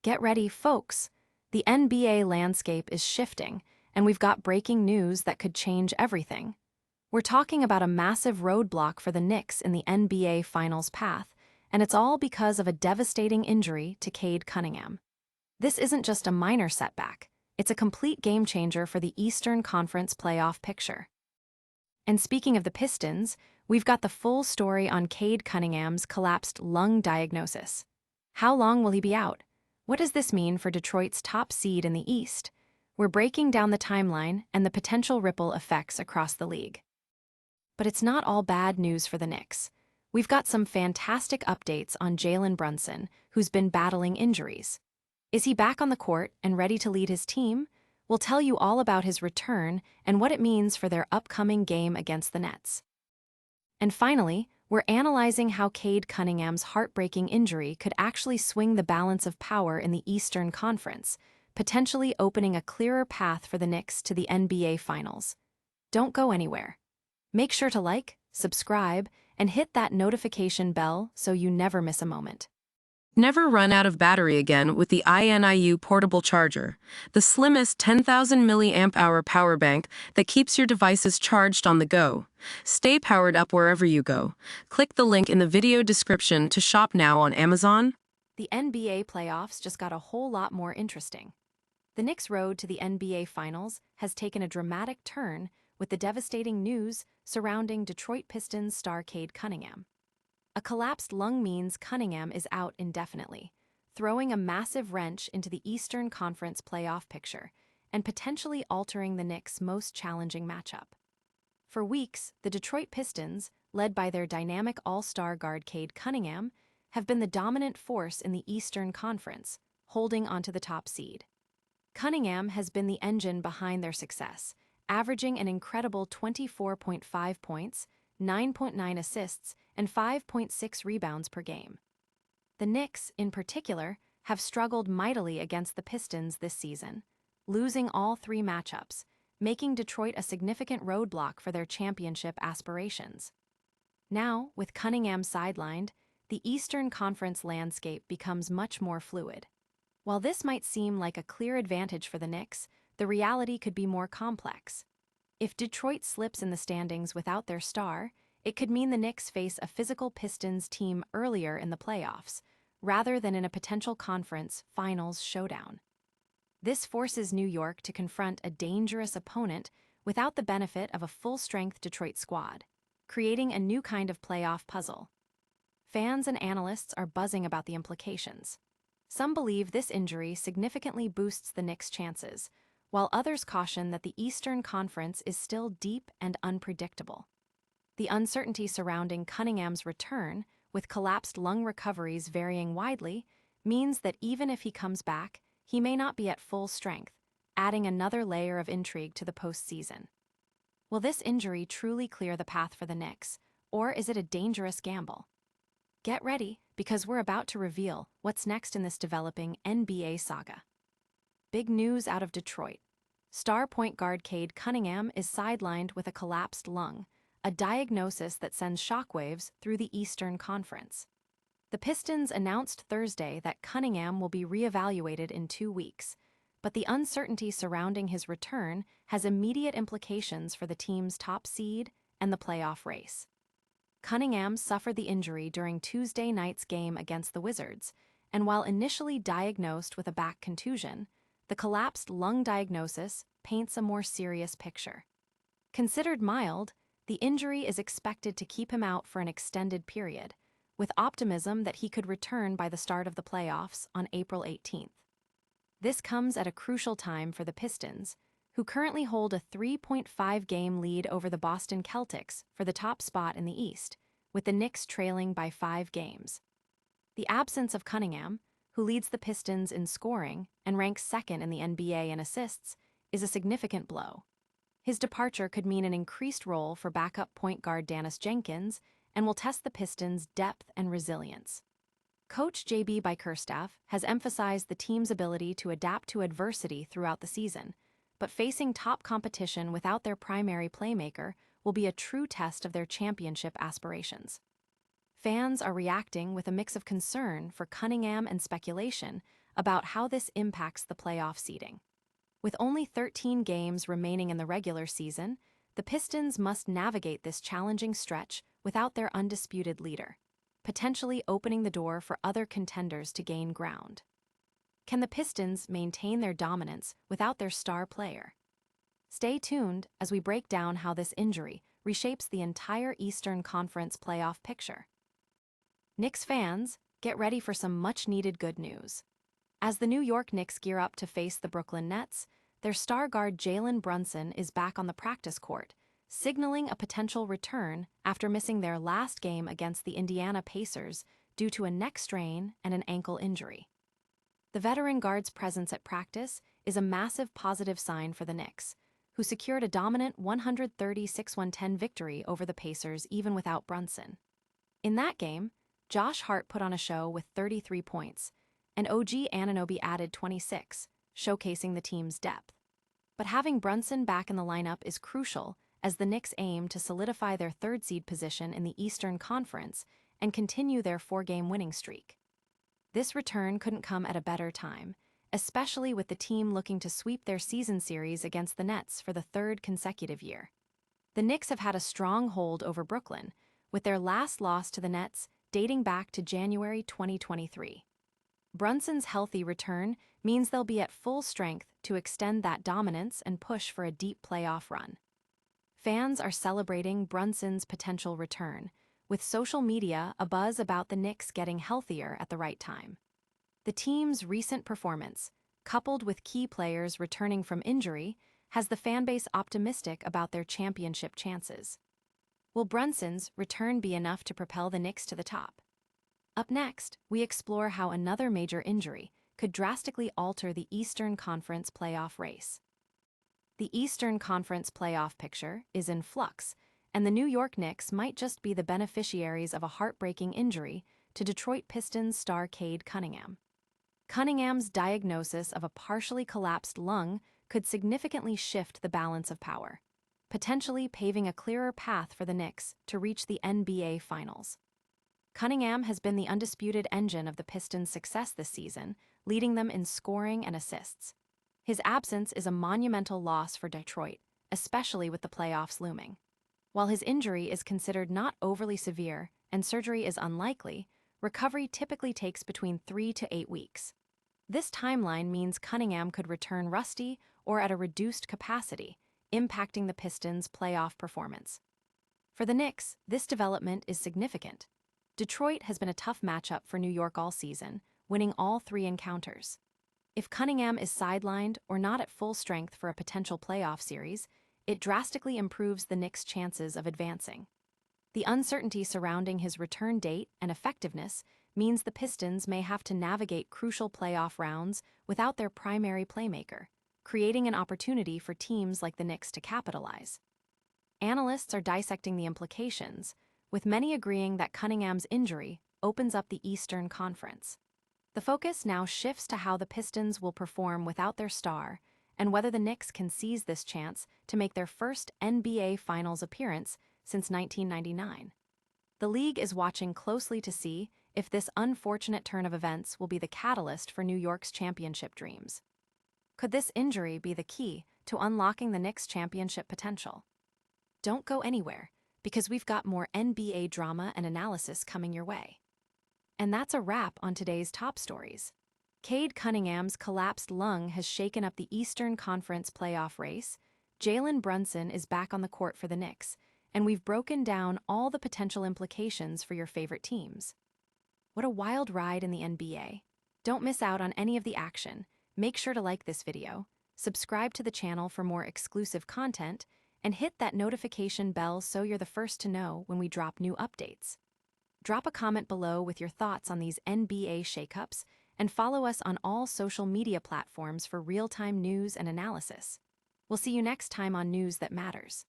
Get ready, folks. The NBA landscape is shifting, and we've got breaking news that could change everything. We're talking about a massive roadblock for the Knicks in the NBA Finals path, and it's all because of a devastating injury to Cade Cunningham. This isn't just a minor setback, it's a complete game changer for the Eastern Conference playoff picture. And speaking of the Pistons, we've got the full story on Cade Cunningham's collapsed lung diagnosis. How long will he be out? What does this mean for Detroit's top seed in the East? We're breaking down the timeline and the potential ripple effects across the league. But it's not all bad news for the Knicks. We've got some fantastic updates on Jalen Brunson, who's been battling injuries. Is he back on the court and ready to lead his team? We'll tell you all about his return and what it means for their upcoming game against the Nets. And finally, we're analyzing how Cade Cunningham's heartbreaking injury could actually swing the balance of power in the Eastern Conference, potentially opening a clearer path for the Knicks to the NBA Finals. Don't go anywhere. Make sure to like, subscribe, and hit that notification bell so you never miss a moment. Never run out of battery again with the INIU portable charger, the slimmest 10,000 milliamp hour power bank that keeps your devices charged on the go. Stay powered up wherever you go. Click the link in the video description to shop now on Amazon. The NBA playoffs just got a whole lot more interesting. The Knicks' road to the NBA Finals has taken a dramatic turn with the devastating news surrounding Detroit Pistons star Cade Cunningham. A collapsed lung means Cunningham is out indefinitely, throwing a massive wrench into the Eastern Conference playoff picture and potentially altering the Knicks' most challenging matchup. For weeks, the Detroit Pistons, led by their dynamic all-star guard Cade Cunningham, have been the dominant force in the Eastern Conference, holding onto the top seed. Cunningham has been the engine behind their success, averaging an incredible 24.5 points, 9.9 assists, and 5.6 rebounds per game. The Knicks, in particular, have struggled mightily against the Pistons this season, losing all three matchups, making Detroit a significant roadblock for their championship aspirations. Now, with Cunningham sidelined, the Eastern Conference landscape becomes much more fluid. While this might seem like a clear advantage for the Knicks, the reality could be more complex. If Detroit slips in the standings without their star, it could mean the Knicks face a physical Pistons team earlier in the playoffs, rather than in a potential conference finals showdown. This forces New York to confront a dangerous opponent without the benefit of a full-strength Detroit squad, creating a new kind of playoff puzzle. Fans and analysts are buzzing about the implications. Some believe this injury significantly boosts the Knicks' chances, while others caution that the Eastern Conference is still deep and unpredictable. The uncertainty surrounding Cunningham's return, with collapsed lung recoveries varying widely, means that even if he comes back, he may not be at full strength, adding another layer of intrigue to the postseason. Will this injury truly clear the path for the Knicks, or is it a dangerous gamble? Get ready, because we're about to reveal what's next in this developing NBA saga. Big news out of Detroit. Star point guard Cade Cunningham is sidelined with a collapsed lung, a diagnosis that sends shockwaves through the Eastern Conference. The Pistons announced Thursday that Cunningham will be reevaluated in 2 weeks, but the uncertainty surrounding his return has immediate implications for the team's top seed and the playoff race. Cunningham suffered the injury during Tuesday night's game against the Wizards, and while initially diagnosed with a back contusion, the collapsed lung diagnosis paints a more serious picture. Considered mild, the injury is expected to keep him out for an extended period, with optimism that he could return by the start of the playoffs on April 18th. This comes at a crucial time for the Pistons, who currently hold a 3.5-game lead over the Boston Celtics for the top spot in the East, with the Knicks trailing by 5 games. The absence of Cunningham, who leads the Pistons in scoring and ranks second in the NBA in assists, is a significant blow. His departure could mean an increased role for backup point guard Dennis Jenkins and will test the Pistons' depth and resilience. Coach J.B. Bickerstaff has emphasized the team's ability to adapt to adversity throughout the season, but facing top competition without their primary playmaker will be a true test of their championship aspirations. Fans are reacting with a mix of concern for Cunningham and speculation about how this impacts the playoff seeding. With only 13 games remaining in the regular season, the Pistons must navigate this challenging stretch without their undisputed leader, potentially opening the door for other contenders to gain ground. Can the Pistons maintain their dominance without their star player? Stay tuned as we break down how this injury reshapes the entire Eastern Conference playoff picture. Knicks fans, get ready for some much-needed good news. As the New York Knicks gear up to face the Brooklyn Nets, their star guard Jalen Brunson is back on the practice court, signaling a potential return after missing their last game against the Indiana Pacers due to a neck strain and an ankle injury. The veteran guard's presence at practice is a massive positive sign for the Knicks, who secured a dominant 136-110 victory over the Pacers even without Brunson. In that game, Josh Hart put on a show with 33 points, and OG Anunoby added 26, showcasing the team's depth. But having Brunson back in the lineup is crucial as the Knicks aim to solidify their third seed position in the Eastern Conference and continue their four-game winning streak. This return couldn't come at a better time, especially with the team looking to sweep their season series against the Nets for the third consecutive year. The Knicks have had a strong hold over Brooklyn, with their last loss to the Nets dating back to January 2023. Brunson's healthy return means they'll be at full strength to extend that dominance and push for a deep playoff run. Fans are celebrating Brunson's potential return, with social media abuzz about the Knicks getting healthier at the right time. The team's recent performance, coupled with key players returning from injury, has the fanbase optimistic about their championship chances. Will Brunson's return be enough to propel the Knicks to the top? Up next, we explore how another major injury could drastically alter the Eastern Conference playoff race. The Eastern Conference playoff picture is in flux, and the New York Knicks might just be the beneficiaries of a heartbreaking injury to Detroit Pistons star Cade Cunningham. Cunningham's diagnosis of a partially collapsed lung could significantly shift the balance of power, potentially paving a clearer path for the Knicks to reach the NBA Finals. Cunningham has been the undisputed engine of the Pistons' success this season, leading them in scoring and assists. His absence is a monumental loss for Detroit, especially with the playoffs looming. While his injury is considered not overly severe and surgery is unlikely, recovery typically takes between 3 to 8 weeks. This timeline means Cunningham could return rusty or at a reduced capacity, impacting the Pistons' playoff performance. For the Knicks, this development is significant. Detroit has been a tough matchup for New York all season, winning all 3 encounters. If Cunningham is sidelined or not at full strength for a potential playoff series, it drastically improves the Knicks' chances of advancing. The uncertainty surrounding his return date and effectiveness means the Pistons may have to navigate crucial playoff rounds without their primary playmaker, creating an opportunity for teams like the Knicks to capitalize. Analysts are dissecting the implications, with many agreeing that Cunningham's injury opens up the Eastern Conference. The focus now shifts to how the Pistons will perform without their star and whether the Knicks can seize this chance to make their first NBA Finals appearance since 1999. The league is watching closely to see if this unfortunate turn of events will be the catalyst for New York's championship dreams. Could this injury be the key to unlocking the Knicks' championship potential? Don't go anywhere, because we've got more NBA drama and analysis coming your way. And that's a wrap on today's top stories. Cade Cunningham's collapsed lung has shaken up the Eastern Conference playoff race, Jalen Brunson is back on the court for the Knicks, and we've broken down all the potential implications for your favorite teams. What a wild ride in the NBA. Don't miss out on any of the action. Make sure to like this video, subscribe to the channel for more exclusive content, and hit that notification bell so you're the first to know when we drop new updates. Drop a comment below with your thoughts on these NBA shakeups, and follow us on all social media platforms for real-time news and analysis. We'll see you next time on News That Matters.